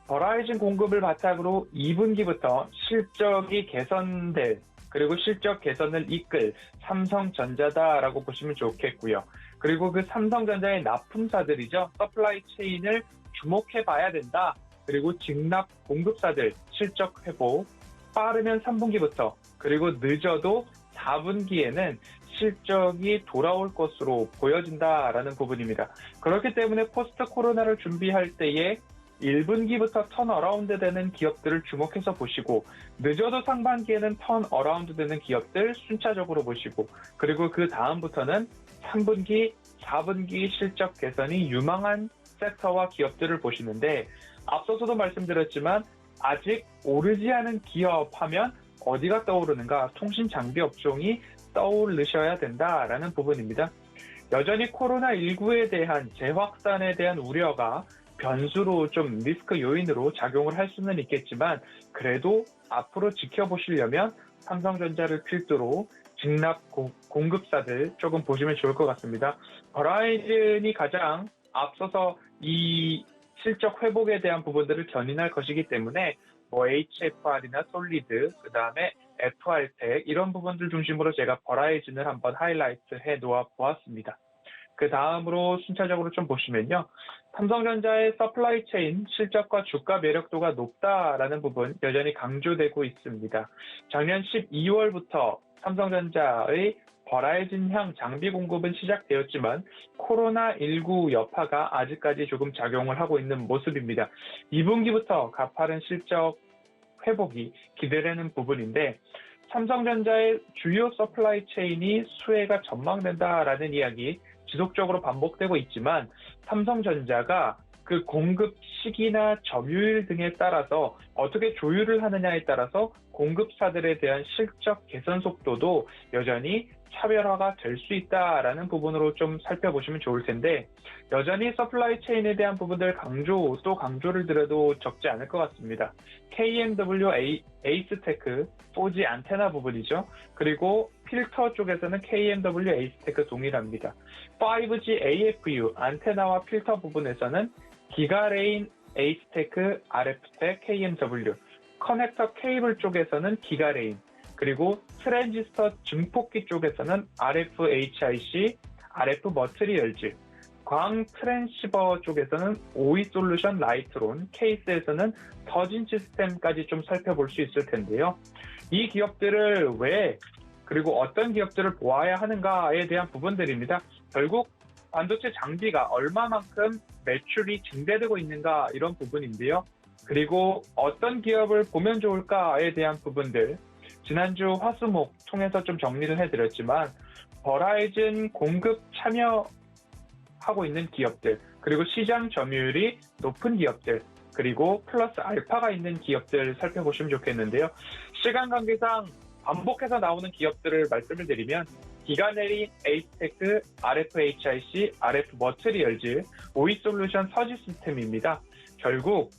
버라이즌 공급을 바탕으로 2분기부터 실적이 개선될 그리고 실적 개선을 이끌 삼성전자다라고 보시면 좋겠고요. 그리고 그 삼성전자의 납품사들이죠. 서플라이 체인을 주목해 봐야 된다. 그리고 직납 공급사들 실적 회복 빠르면 3분기부터 그리고 늦어도 4분기에는 실적이 돌아올 것으로 보여진다라는 부분입니다. 그렇기 때문에 포스트 코로나를 준비할 때에 1분기부터 턴어라운드 되는 기업들을 주목해서 보시고 늦어도 상반기에는 턴어라운드 되는 기업들 순차적으로 보시고 그리고 그 다음부터는 3분기, 4분기 실적 개선이 유망한 섹터와 기업들을 보시는데 앞서서도 말씀드렸지만 아직 오르지 않은 기업 하면 어디가 떠오르는가? 통신 장비 업종이 떠오르셔야 된다라는 부분입니다. 여전히 코로나19에 대한 재확산에 대한 우려가 변수로 좀 리스크 요인으로 작용을 할 수는 있겠지만 그래도 앞으로 지켜보시려면 삼성전자를 필두로 직납 공급사들 조금 보시면 좋을 것 같습니다. 버라이즌이 가장 앞서서 이 실적 회복에 대한 부분들을 견인할 것이기 때문에 뭐 HFR이나 솔리드, 그다음에 FR텍 이런 부분들 중심으로 제가 버라이즌을 한번 하이라이트 해 놓아 보았습니다. 그 다음으로 순차적으로 좀 보시면요. 삼성전자의 서플라이 체인 실적과 주가 매력도가 높다라는 부분 여전히 강조되고 있습니다. 작년 12월부터 삼성전자의 버라이즌형 장비 공급은 시작되었지만 코로나19 여파가 아직까지 조금 작용을 하고 있는 모습입니다. 2분기부터 가파른 실적 회복이 기대되는 부분인데 삼성전자의 주요 서플라이 체인이 수혜가 전망된다라는 이야기 지속적으로 반복되고 있지만 삼성전자가 그 공급 시기나 점유율 등에 따라서 어떻게 조율을 하느냐에 따라서 공급사들에 대한 실적 개선 속도도 여전히 차별화가 될 수 있다라는 부분으로 좀 살펴보시면 좋을 텐데 여전히 서플라이 체인에 대한 부분들 강조를 드려도 적지 않을 것 같습니다. KMW 에이스테크 4G 안테나 부분이죠. 그리고 필터 쪽에서는 KMW 에이스테크 동일합니다. 5G AFU 안테나와 필터 부분에서는 기가레인 에이스테크 RF텍 KMW, 커넥터 케이블 쪽에서는 기가레인, 그리고 트랜지스터 증폭기 쪽에서는 RFHIC, RF 머트리얼즈, 광 트랜시버 쪽에서는 OE 솔루션 라이트론, 케이스에서는 더진 시스템까지 좀 살펴볼 수 있을 텐데요. 이 기업들을 왜 그리고 어떤 기업들을 보아야 하는가에 대한 부분들입니다. 결국 반도체 장비가 얼마만큼 매출이 증대되고 있는가 이런 부분인데요. 그리고 어떤 기업을 보면 좋을까에 대한 부분들 지난주 화수목 통해서 좀 정리를 해드렸지만 버라이즌 공급 참여하고 있는 기업들 그리고 시장 점유율이 높은 기업들 그리고 플러스 알파가 있는 기업들 살펴보시면 좋겠는데요. 시간 관계상 반복해서 나오는 기업들을 말씀을 드리면 기가네린, 에이스테크, RFHIC, RF 머트리얼즈, OE 솔루션 서지 시스템입니다. 결국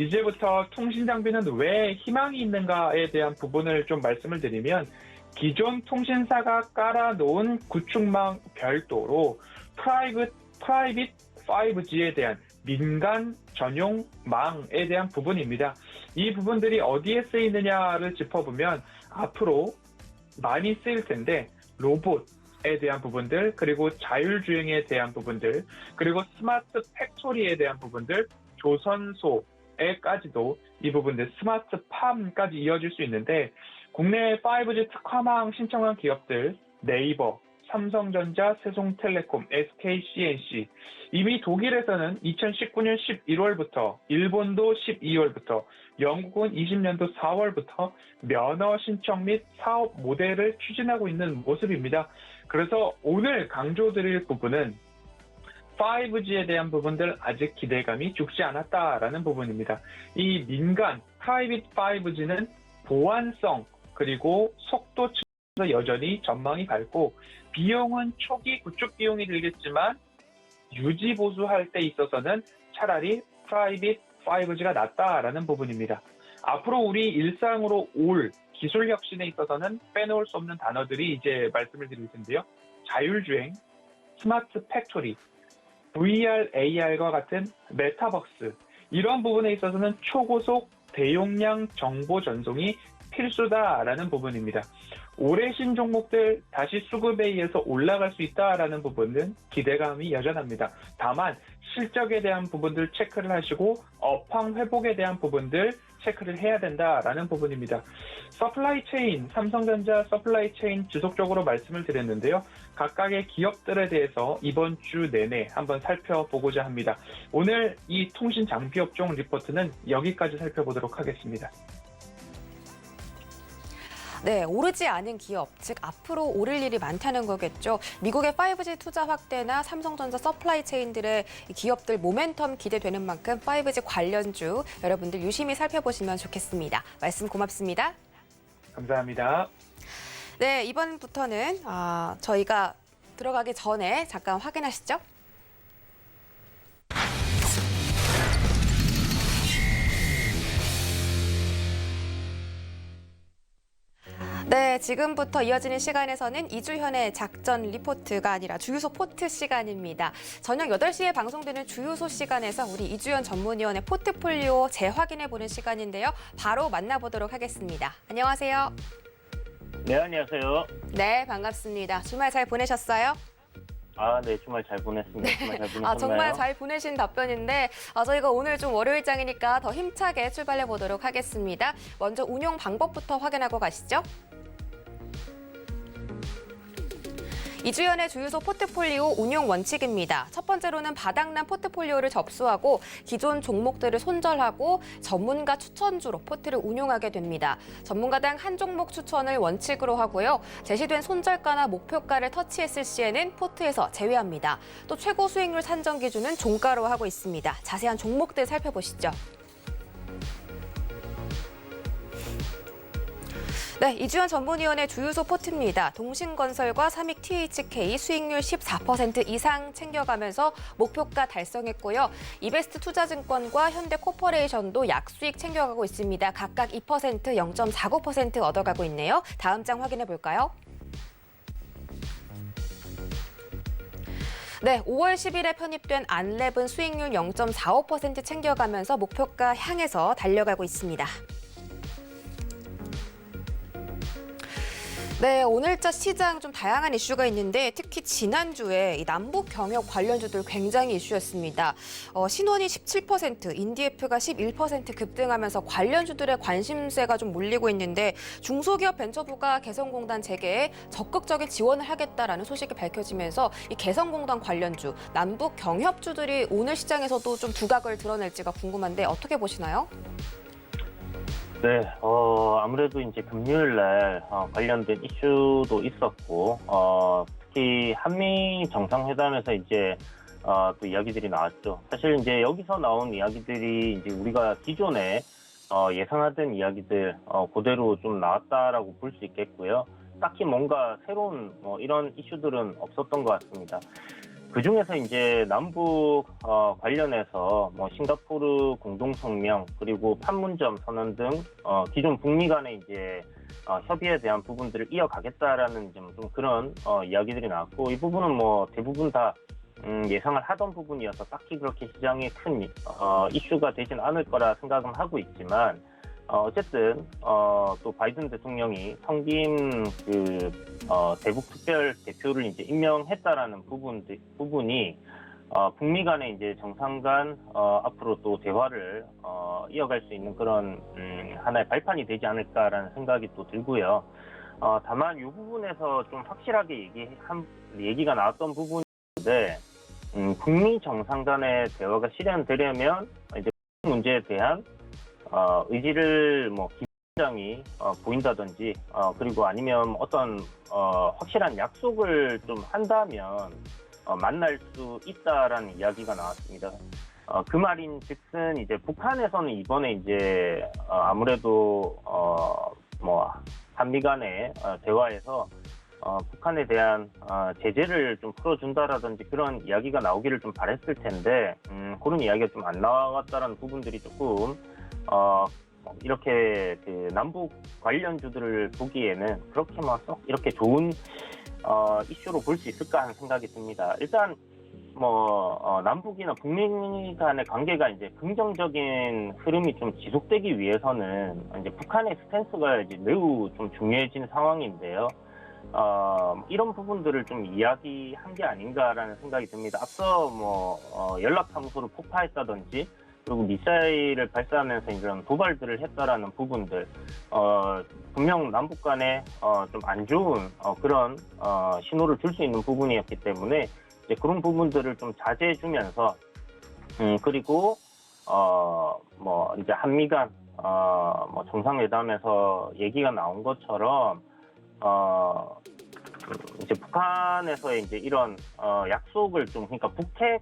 이제부터 통신 장비는 왜 희망이 있는가에 대한 부분을 좀 말씀을 드리면 기존 통신사가 깔아놓은 구축망 별도로 프라이빗 5G에 대한 민간 전용 망에 대한 부분입니다. 이 부분들이 어디에 쓰이느냐를 짚어보면 앞으로 많이 쓰일 텐데 로봇에 대한 부분들, 그리고 자율주행에 대한 부분들, 그리고 스마트 팩토리에 대한 부분들, 조선소에까지도 이 부분들 스마트팜까지 이어질 수 있는데 국내 5G 특화망 신청한 기업들 네이버, 삼성전자, 세종텔레콤, SKCNC 이미 독일에서는 2019년 11월부터 일본도 12월부터 영국은 20년도 4월부터 면허 신청 및 사업 모델을 추진하고 있는 모습입니다. 그래서 오늘 강조드릴 부분은 5G에 대한 부분들 아직 기대감이 죽지 않았다라는 부분입니다. 이 민간 프라이빗 5G는 보안성 그리고 속도 측면에서 여전히 전망이 밝고 비용은 초기 구축 비용이 들겠지만 유지 보수할 때 있어서는 차라리 프라이빗 5G가 낫다라는 부분입니다. 앞으로 우리 일상으로 올 기술 혁신에 있어서는 빼놓을 수 없는 단어들이 이제 말씀을 드릴 텐데요. 자율주행, 스마트 팩토리, VR, AR과 같은 메타버스 이런 부분에 있어서는 초고속 대용량 정보 전송이 필수다라는 부분입니다. 올해 신종목들 다시 수급에 의해서 올라갈 수 있다라는 부분은 기대감이 여전합니다. 다만 실적에 대한 부분들 체크를 하시고 업황 회복에 대한 부분들 체크를 해야 된다라는 부분입니다. 서플라이 체인, 삼성전자 서플라이 체인 지속적으로 말씀을 드렸는데요. 각각의 기업들에 대해서 이번 주 내내 한번 살펴보고자 합니다. 오늘 이 통신 장비 업종 리포트는 여기까지 살펴보도록 하겠습니다. 네, 오르지 않은 기업, 즉 앞으로 오를 일이 많다는 거겠죠. 미국의 5G 투자 확대나 삼성전자 서플라이 체인들의 기업들 모멘텀 기대되는 만큼 5G 관련주 여러분들 유심히 살펴보시면 좋겠습니다. 말씀 고맙습니다. 감사합니다. 네, 이번부터는 저희가 들어가기 전에 잠깐 확인하시죠. 네, 지금부터 이어지는 시간에서는 이주현의 작전 리포트가 아니라 주유소 포트 시간입니다. 저녁 8시에 방송되는 주유소 시간에서 우리 이주현 전문위원의 포트폴리오 재확인해보는 시간인데요. 바로 만나보도록 하겠습니다. 안녕하세요. 네, 안녕하세요. 네, 반갑습니다. 주말 잘 보내셨어요? 네, 주말 잘 보냈습니다. 주말 잘 보내셨나요? 정말 잘 보내신 답변인데 저희가 오늘 좀 월요일장이니까 더 힘차게 출발해 보도록 하겠습니다. 먼저 운용 방법부터 확인하고 가시죠. 이주연의 주유소 포트폴리오 운용 원칙입니다. 첫 번째로는 바닥난 포트폴리오를 접수하고 기존 종목들을 손절하고 전문가 추천주로 포트를 운용하게 됩니다. 전문가당 한 종목 추천을 원칙으로 하고요. 제시된 손절가나 목표가를 터치했을 시에는 포트에서 제외합니다. 또 최고 수익률 산정 기준은 종가로 하고 있습니다. 자세한 종목들 살펴보시죠. 네, 이주연 전문위원의 주유소 포트입니다. 동신건설과 삼익THK 수익률 14% 이상 챙겨가면서 목표가 달성했고요. 이베스트 투자증권과 현대코퍼레이션도 약수익 챙겨가고 있습니다. 각각 2%, 0.49% 얻어가고 있네요. 다음 장 확인해 볼까요? 네, 5월 10일에 편입된 안랩은 수익률 0.45% 챙겨가면서 목표가 향해서 달려가고 있습니다. 네, 오늘자 시장 좀 다양한 이슈가 있는데 특히 지난주에 이 남북 경협 관련주들 굉장히 이슈였습니다. 신원이 17%, 인디에프가 11% 급등하면서 관련주들의 관심세가 좀 몰리고 있는데 중소기업 벤처부가 개성공단 재개에 적극적인 지원을 하겠다라는 소식이 밝혀지면서 이 개성공단 관련주, 남북 경협주들이 오늘 시장에서도 좀 두각을 드러낼지가 궁금한데 어떻게 보시나요? 네, 아무래도 이제 금요일 날 관련된 이슈도 있었고, 특히 한미 정상회담에서 이제 또 이야기들이 나왔죠. 사실 이제 여기서 나온 이야기들이 이제 우리가 기존에 예상하던 이야기들 그대로 좀 나왔다라고 볼 수 있겠고요. 딱히 뭔가 새로운 이런 이슈들은 없었던 것 같습니다. 그 중에서 이제 남북 관련해서 싱가포르 공동성명 그리고 판문점 선언 등 기존 북미 간의 이제 협의에 대한 부분들을 이어가겠다라는 좀 그런 이야기들이 나왔고 이 부분은 대부분 다 예상을 하던 부분이어서 딱히 그렇게 시장에 큰 이슈가 되진 않을 거라 생각은 하고 있지만 어쨌든 또 바이든 대통령이 성김 대북 특별 대표를 이제 임명했다라는 부분이 북미 간의 이제 정상 간 앞으로 또 대화를 이어갈 수 있는 그런 하나의 발판이 되지 않을까라는 생각이 또 들고요. 다만 이 부분에서 좀 확실하게 얘기가 나왔던 부분인데 북미 정상 간의 대화가 실현되려면 이제 문제에 대한 의지를 기장이 보인다든지 그리고 아니면 어떤 확실한 약속을 좀 한다면 만날 수 있다라는 이야기가 나왔습니다. 그 말인즉슨 이제 북한에서는 이번에 이제 아무래도 한미 간의 대화에서 북한에 대한 제재를 좀 풀어준다라든지 그런 이야기가 나오기를 좀 바랬을 텐데 그런 이야기가 좀 안 나왔다라는 부분들이 조금 이렇게 남북 관련주들을 보기에는 그렇게 썩 이렇게 좋은 이슈로 볼 수 있을까 하는 생각이 듭니다. 일단 남북이나 북미 간의 관계가 이제 긍정적인 흐름이 좀 지속되기 위해서는 이제 북한의 스탠스가 이제 매우 좀 중요해진 상황인데요. 이런 부분들을 좀 이야기한 게 아닌가라는 생각이 듭니다. 앞서 연락 사무소를 폭파했다든지 그리고 미사일을 발사하면서 이런 도발들을 했다라는 부분들, 분명 남북 간에 좀 안 좋은 그런 신호를 줄 수 있는 부분이었기 때문에 이제 그런 부분들을 좀 자제해주면서 그리고 이제 한미 간 정상회담에서 얘기가 나온 것처럼 이제 북한에서의 이제 이런 약속을 좀 그러니까 북핵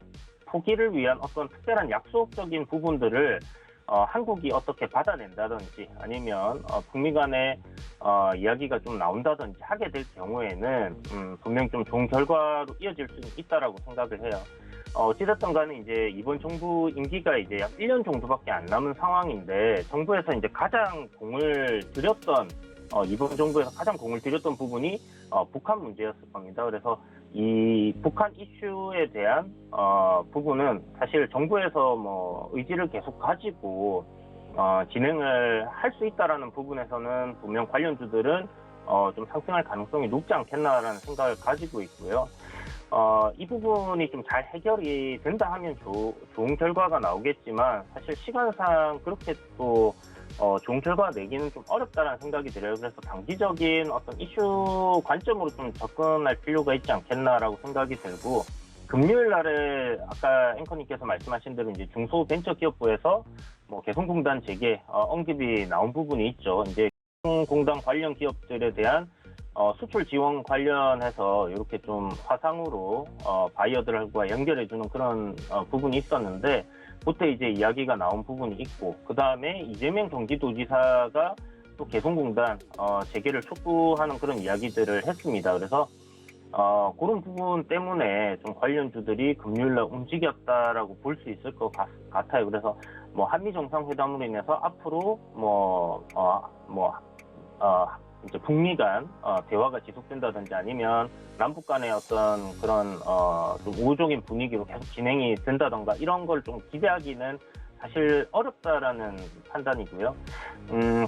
포기를 위한 어떤 특별한 약속적인 부분들을 한국이 어떻게 받아낸다든지 아니면 북미 간의 이야기가 좀 나온다든지 하게 될 경우에는 분명 좀 좋은 결과로 이어질 수 있다라고 생각을 해요. 어찌됐든 간에 이제 이번 정부 임기가 이제 약 1년 정도밖에 안 남은 상황인데 정부에서 이제 가장 공을 들였던 이번 정부에서 가장 공을 들였던 부분이 북한 문제였을 겁니다. 그래서 이 북한 이슈에 대한 부분은 사실 정부에서 뭐 의지를 계속 가지고 진행을 할 수 있다라는 부분에서는 분명 관련주들은 좀 상승할 가능성이 높지 않겠나라는 생각을 가지고 있고요. 이 부분이 좀 잘 해결이 된다 하면 좋은 결과가 나오겠지만 사실 시간상 그렇게 또 좋은 결과 내기는 좀 어렵다는 생각이 들어요. 그래서 단기적인 어떤 이슈 관점으로 좀 접근할 필요가 있지 않겠나라고 생각이 들고, 금요일 날에 아까 앵커님께서 말씀하신 대로 이제 중소벤처기업부에서 뭐 개성공단 재개 언급이 나온 부분이 있죠. 이제 개성공단 관련 기업들에 대한 수출 지원 관련해서 이렇게 좀 화상으로 바이어들과 연결해주는 그런 부분이 있었는데, 그때 이제 이야기가 나온 부분이 있고, 그 다음에 이재명 경기도지사가 또 개성공단 재개를 촉구하는 그런 이야기들을 했습니다. 그래서 그런 부분 때문에 좀 관련주들이 금요일날 움직였다라고 볼 수 있을 것 같아요. 그래서 뭐 한미 정상회담으로 인해서 앞으로 이제 북미 간 대화가 지속된다든지 아니면 남북 간의 어떤 그런 좀 우호적인 분위기로 계속 진행이 된다던가 이런 걸 좀 기대하기는 사실 어렵다라는 판단이고요.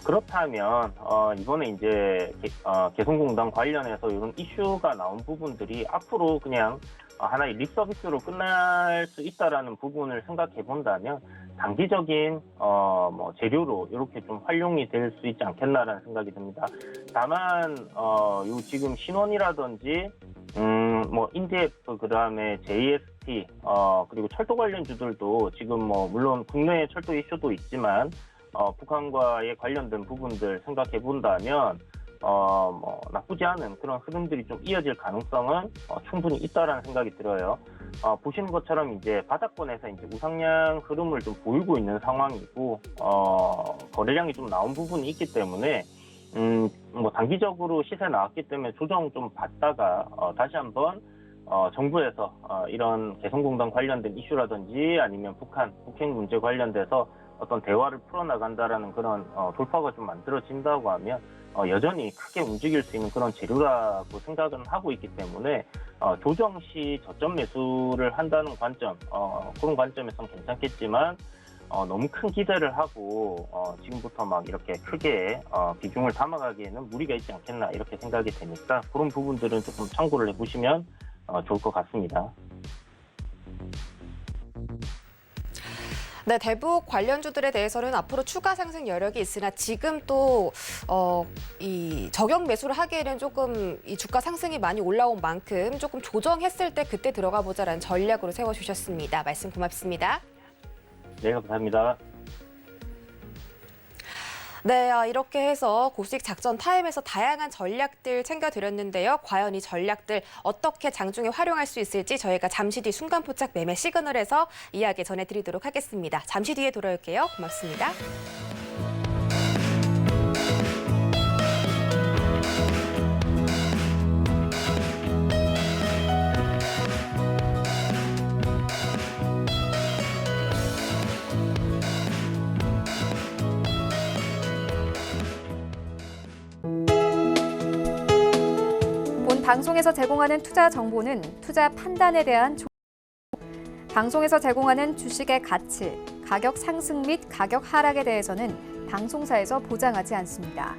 그렇다면 이번에 이제 개성공단 관련해서 이런 이슈가 나온 부분들이 앞으로 그냥 하나의 립 서비스로 끝날 수 있다라는 부분을 생각해 본다면 단기적인 뭐 재료로 이렇게 좀 활용이 될 수 있지 않겠나라는 생각이 듭니다. 다만 요 지금 신원이라든지 뭐 인디에프 그다음에 JST 그리고 철도 관련주들도 지금 뭐 물론 국내 철도 이슈도 있지만 북한과의 관련된 부분들 생각해 본다면 뭐 나쁘지 않은 그런 흐름들이 좀 이어질 가능성은 충분히 있다라는 생각이 들어요. 보시는 것처럼 이제 바닥권에서 이제 우상향 흐름을 좀 보이고 있는 상황이고 거래량이 좀 나온 부분이 있기 때문에 뭐 단기적으로 시세 나왔기 때문에 조정 좀 받다가 다시 한번 정부에서 이런 개성공단 관련된 이슈라든지 아니면 북핵 문제 관련돼서 어떤 대화를 풀어나간다라는 그런 돌파가 좀 만들어진다고 하면 여전히 크게 움직일 수 있는 그런 재료라고 생각은 하고 있기 때문에 조정 시 저점 매수를 한다는 관점, 그런 관점에서는 괜찮겠지만 너무 큰 기대를 하고 지금부터 막 이렇게 크게 비중을 담아가기에는 무리가 있지 않겠나 이렇게 생각이 되니까 그런 부분들은 조금 참고를 해보시면 좋을 것 같습니다. 네, 대북 관련주들에 대해서는 앞으로 추가 상승 여력이 있으나 지금 또 이 저격 매수를 하기에는 조금 이 주가 상승이 많이 올라온 만큼 조금 조정했을 때 그때 들어가 보자라는 전략으로 세워주셨습니다. 말씀 고맙습니다. 네, 감사합니다. 네, 이렇게 해서 고수익 작전 타임에서 다양한 전략들 챙겨드렸는데요. 과연 이 전략들 어떻게 장중에 활용할 수 있을지 저희가 잠시 뒤 순간포착 매매 시그널에서 이야기 전해드리도록 하겠습니다. 잠시 뒤에 돌아올게요. 고맙습니다. 방송에서 제공하는 투자 정보는 투자 판단에 대한 방송에서 제공하는 주식의 가치, 가격 상승 및 가격 하락에 대해서는 방송사에서 보장하지 않습니다.